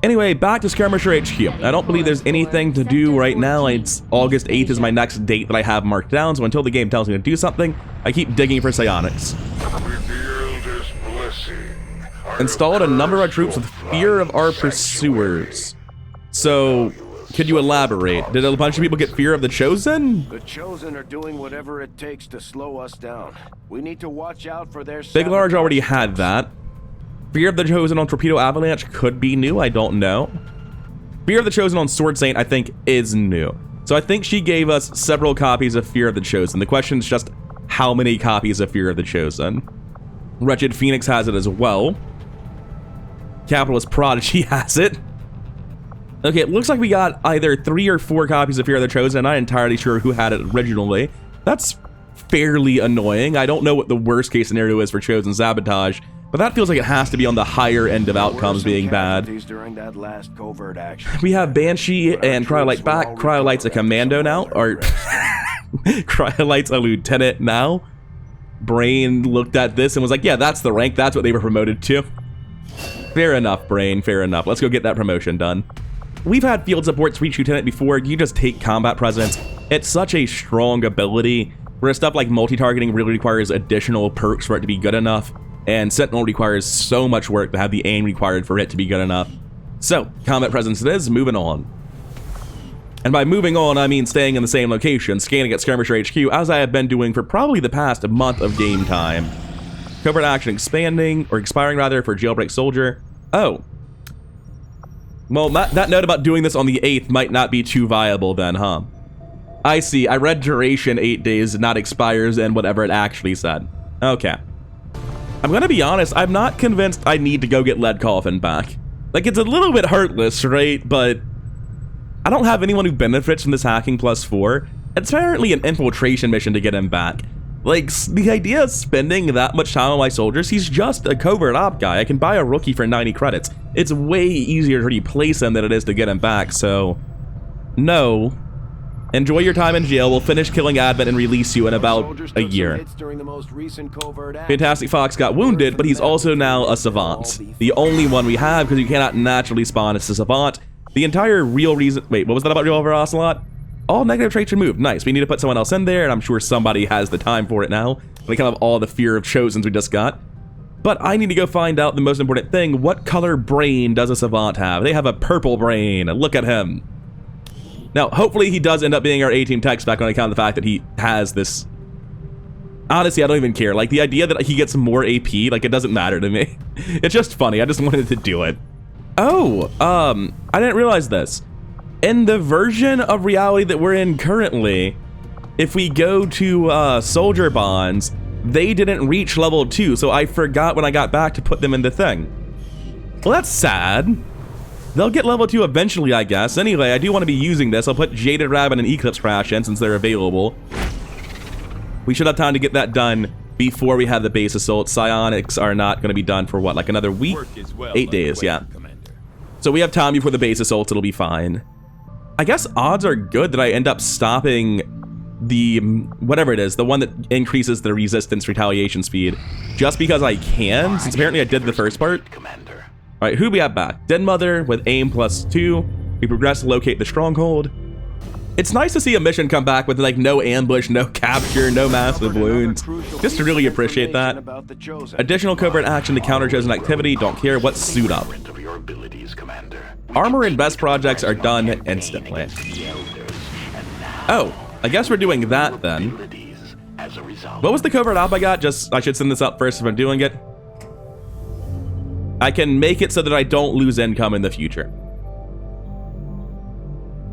Anyway, back to Skirmisher HQ. I don't believe there's anything to do right now. It's August 8th is my next date that I have marked down, so until the game tells me to do something, I keep digging for psionics. Revealed Installed a number of our troops with fear of our pursuers. So, could you elaborate? Did a bunch of people get fear of the Chosen? The Chosen are doing whatever it takes to slow us down. We need to watch out for their Big Large already had that. Fear of the Chosen on Torpedo Avalanche could be new, I don't know. Fear of the Chosen on Sword Saint, I think, is new. So I think she gave us several copies of Fear of the Chosen. The question is just how many copies of Fear of the Chosen. Wretched Phoenix has it as well. Capitalist Prodigy has it. Okay, it looks like we got either 3 or 4 copies of Fear of the Chosen. I'm not entirely sure who had it originally. That's fairly annoying. I don't know what the worst case scenario is for Chosen sabotage, but that feels like it has to be on the higher end of outcomes being bad. During that last covert action. We have Banshee and Cryolite back. Cryolite's a commando now, or Cryolite's a lieutenant now. Brain looked at this and was like, yeah, that's the rank. That's what they were promoted to. Fair enough, Brain, fair enough. Let's go get that promotion done. We've had field supports reach lieutenant before. You just take combat presence. It's such a strong ability, where stuff like multi-targeting really requires additional perks for it to be good enough, and Sentinel requires so much work to have the aim required for it to be good enough. So, combat presence it is, moving on. And by moving on, I mean staying in the same location, scanning at Skirmisher HQ, as I have been doing for probably the past month of game time. Covert action expanding, or expiring rather, for Jailbreak Soldier. Oh. Well, that note about doing this on the 8th might not be too viable then, huh? I see. I read duration 8 days, not expires, and whatever it actually said. Okay. I'm gonna be honest, I'm not convinced I need to go get Lead Coffin back. Like, it's a little bit heartless, right? But I don't have anyone who benefits from this hacking +4. It's apparently an infiltration mission to get him back. Like, the idea of spending that much time on my soldiers, he's just a covert op guy. I can buy a rookie for 90 credits. It's way easier to replace him than it is to get him back, so no. Enjoy your time in jail. We'll finish killing Advent and release you in about a year. Fantastic Fox got wounded, but he's also now a Savant. The only one we have, because you cannot naturally spawn as a Savant. The entire real reason... Wait, what was that about Revolver Ocelot? All negative traits removed. Nice. We need to put someone else in there, and I'm sure somebody has the time for it now. We kind of all the fear of Chosens we just got. But I need to go find out the most important thing. What color brain does a Savant have? They have a purple brain. Look at him. Now, hopefully he does end up being our A-Team tech spec on account of the fact that he has this... Honestly, I don't even care. Like, the idea that he gets more AP, like, it doesn't matter to me. It's just funny. I just wanted to do it. Oh, I didn't realize this. In the version of reality that we're in currently, if we go to soldier bonds, they didn't reach level 2, so I forgot when I got back to put them in the thing. Well, that's sad. They'll get level 2 eventually, I guess. Anyway, I do want to be using this. I'll put Jaded Rabbit and Eclipse Crash in since they're available. We should have time to get that done before we have the base assault. Psionics are not going to be done for what, like another week? 8 days, yeah. So we have time before the base assault, it'll be fine. I guess odds are good that I end up stopping the, whatever it is, the one that increases the resistance retaliation speed, just because I can, since apparently I did the first part. All right, who do we have back? Den Mother with aim +2. We progress to locate the stronghold. It's nice to see a mission come back with like no ambush, no capture, no massive wounds. Just to really appreciate that. Additional covert action to counter Chosen activity. Don't care. What's suit up? Armor and best projects are done instantly. Oh, I guess we're doing that then. What was the covert op I got? Just, I should send this up first if I'm doing it. I can make it so that I don't lose income in the future.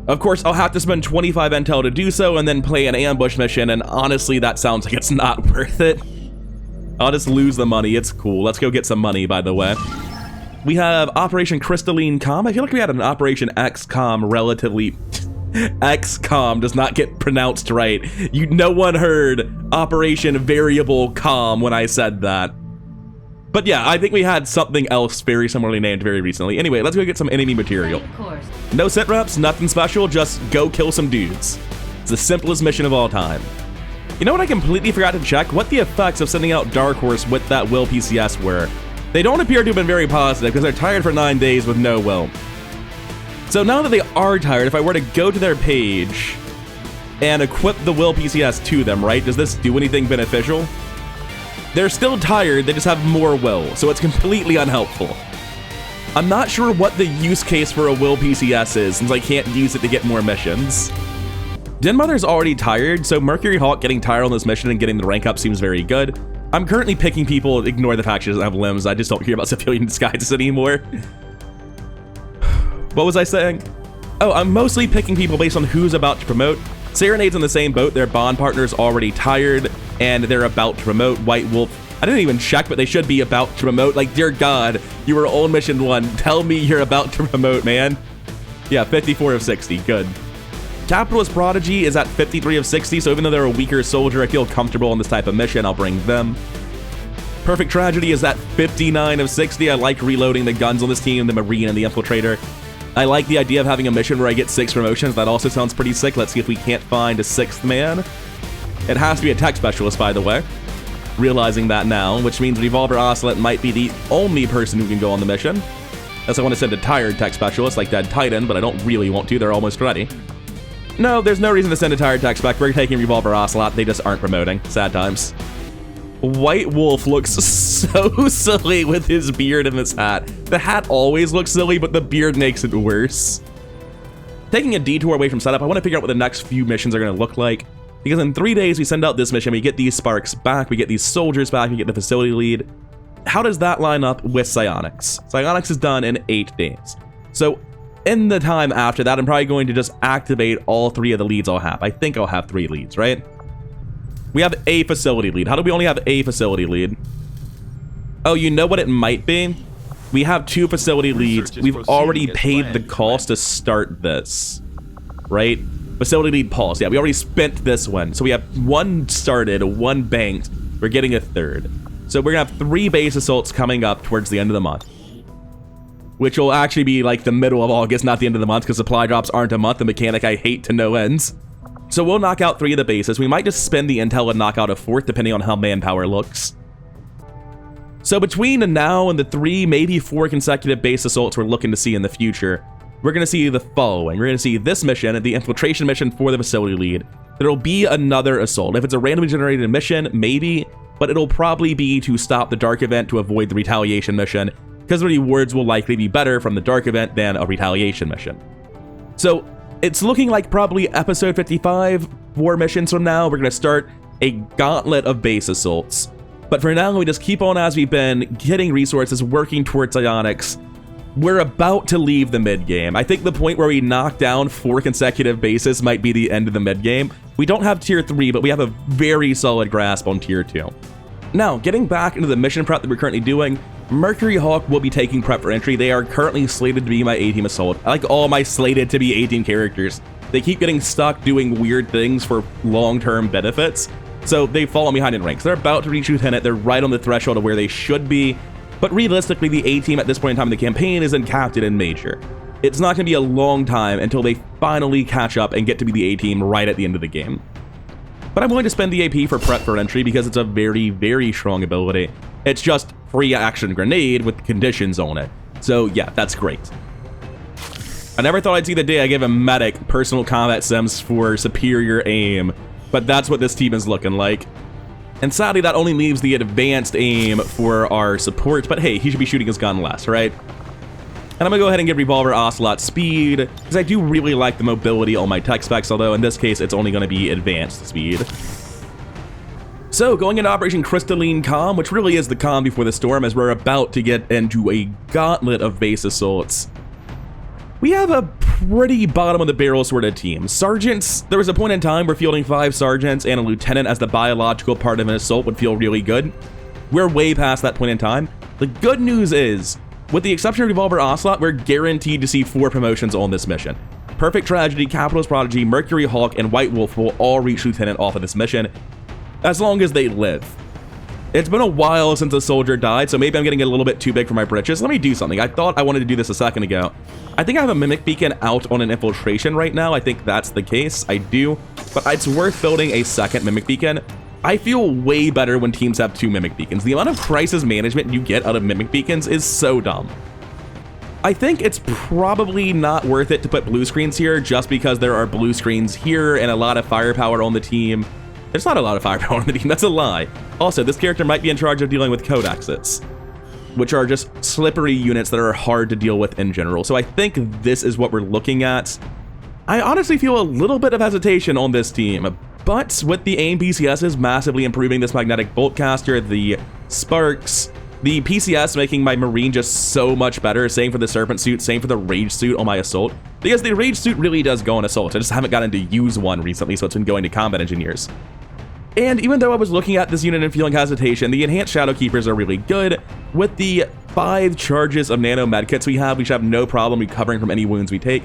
Of course, I'll have to spend 25 intel to do so and then play an ambush mission, and honestly, that sounds like it's not worth it. I'll just lose the money. It's cool. Let's go get some money, by the way. We have Operation Crystalline Com. I feel like we had an Operation XCOM relatively... XCOM does not get pronounced right. No one heard Operation Variable Com when I said that. But yeah, I think we had something else very similarly named very recently. Anyway, let's go get some enemy material. No sit reps, nothing special, just go kill some dudes. It's the simplest mission of all time. You know what I completely forgot to check? What the effects of sending out Dark Horse with that Will PCS were. They don't appear to have been very positive because they're tired for 9 days with no Will. So now that they are tired, if I were to go to their page and equip the Will PCS to them, right? Does this do anything beneficial? They're still tired, they just have more will, so it's completely unhelpful. I'm not sure what the use case for a will PCS is, since I can't use it to get more missions. Den Mother's already tired, so Mercury Hawk getting tired on this mission and getting the rank up seems very good. I'm currently picking people, ignore the fact she doesn't have limbs, I just don't care about civilian disguises anymore. What was I saying? Oh, I'm mostly picking people based on who's about to promote. Serenade's in the same boat, their bond partner's already tired, and they're about to promote. White Wolf, I didn't even check, but they should be about to promote. Like, dear God, you were on mission 1. Tell me you're about to promote, man. Yeah, 54 of 60, good. Capitalist Prodigy is at 53 of 60, so even though they're a weaker soldier, I feel comfortable on this type of mission, I'll bring them. Perfect Tragedy is at 59 of 60. I like reloading the guns on this team, the Marine and the Infiltrator. I like the idea of having a mission where I get 6 promotions. That also sounds pretty sick. Let's see if we can't find a 6th man. It has to be a tech specialist, by the way. Realizing that now, which means Revolver Ocelot might be the only person who can go on the mission. Unless I want to send a tired tech specialist like Dead Titan, but I don't really want to. They're almost ready. No, there's no reason to send a tired tech spec. We're taking Revolver Ocelot. They just aren't promoting. Sad times. White Wolf looks so silly with his beard and his hat. The hat always looks silly, but the beard makes it worse. Taking a detour away from setup, I want to figure out what the next few missions are going to look like. Because in 3 days, we send out this mission, we get these sparks back, we get these soldiers back, we get the facility lead. How does that line up with Psionics? Psionics is done in 8 days. So in the time after that, I'm probably going to just activate all 3 of the leads I'll have. I think I'll have 3 leads, right? We have a facility lead. How do we only have a facility lead? Oh, you know what it might be? We have 2 facility leads. We've already paid the cost to start this, right? Facility lead pulse. Yeah, we already spent this one. So we have 1 started, 1 banked. We're getting a 3rd. So we're gonna have 3 base assaults coming up towards the end of the month, which will actually be like the middle of August, not the end of the month, because supply drops aren't a month, a mechanic I hate to no ends. So we'll knock out 3 of the bases. We might just spend the intel and knock out a 4th, depending on how manpower looks. So between now and the 3, maybe 4 consecutive base assaults we're looking to see in the future, we're going to see the following. We're going to see this mission, the infiltration mission for the facility lead. There'll be another assault. If it's a randomly generated mission, maybe, but it'll probably be to stop the dark event to avoid the retaliation mission, because the rewards will likely be better from the dark event than a retaliation mission. So it's looking like probably episode 55, 4 missions from now, we're going to start a gauntlet of base assaults. But for now, we just keep on as we've been, getting resources, working towards Psionics. We're about to leave the mid-game. I think the point where we knock down 4 consecutive bases might be the end of the mid-game. We don't have tier 3, but we have a very solid grasp on tier 2. Now, getting back into the mission prep that we're currently doing, Mercury Hawk will be taking prep for entry. They are currently slated to be my A-team assault. I like all my slated to be A-team characters. They keep getting stuck doing weird things for long-term benefits, so they fall behind in ranks. They're about to reach Lieutenant. They're right on the threshold of where they should be, but realistically, the A-team at this point in time in the campaign is in Captain and Major. It's not going to be a long time until they finally catch up and get to be the A-team right at the end of the game. But I'm willing to spend the AP for prep for entry because it's a very, very strong ability. It's just free action grenade with conditions on it. So yeah, that's great. I never thought I'd see the day I gave a medic personal combat sims for superior aim, but that's what this team is looking like. And sadly, that only leaves the advanced aim for our support, but hey, he should be shooting his gun less, right? And I'm gonna go ahead and give Revolver Ocelot speed, because I do really like the mobility on my tech specs, although in this case, it's only gonna be advanced speed. So, going into Operation Crystalline Calm, which really is the calm before the storm, as we're about to get into a gauntlet of base assaults. We have a pretty bottom-of-the-barrel sort of team. Sergeants, there was a point in time where fielding 5 sergeants and a lieutenant as the biological part of an assault would feel really good. We're way past that point in time. The good news is, with the exception of Revolver Ocelot, we're guaranteed to see 4 promotions on this mission. Perfect Tragedy, Capitalist Prodigy, Mercury Hawk, and White Wolf will all reach Lieutenant off of this mission, as long as they live. It's been a while since a soldier died, so maybe I'm getting a little bit too big for my britches. Let me do something. I thought I wanted to do this a second ago. I think I have a Mimic Beacon out on an Infiltration right now. I think that's the case. I do. But it's worth building a second Mimic Beacon. I feel way better when teams have 2 Mimic Beacons. The amount of crisis management you get out of Mimic Beacons is so dumb. I think it's probably not worth it to put blue screens here just because there are blue screens here and a lot of firepower on the team. There's not a lot of firepower on the team, that's a lie. Also, this character might be in charge of dealing with codexes, which are just slippery units that are hard to deal with in general. So I think this is what we're looking at. I honestly feel a little bit of hesitation on this team, but with the AIM PCSs massively improving this magnetic bolt caster, the sparks, the PCS making my Marine just so much better, same for the Serpent suit, same for the Rage suit on my Assault, because the Rage suit really does go on Assault. I just haven't gotten to use one recently, so it's been going to Combat Engineers. And even though I was looking at this unit and feeling hesitation, the Enhanced Shadow Keepers are really good. With the 5 charges of Nano Medkits we should have no problem recovering from any wounds we take.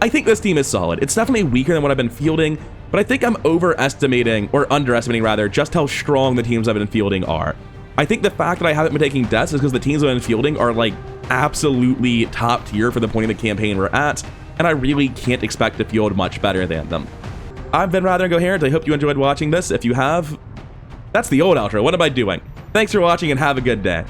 I think this team is solid. It's definitely weaker than what I've been fielding, but I think I'm underestimating rather, just how strong the teams I've been fielding are. I think the fact that I haven't been taking deaths is because the teams I've been fielding are like absolutely top tier for the point of the campaign we're at, and I really can't expect to field much better than them. I've been Rather Incoherent. I hope you enjoyed watching this. If you have, that's the old outro. What am I doing? Thanks for watching and have a good day.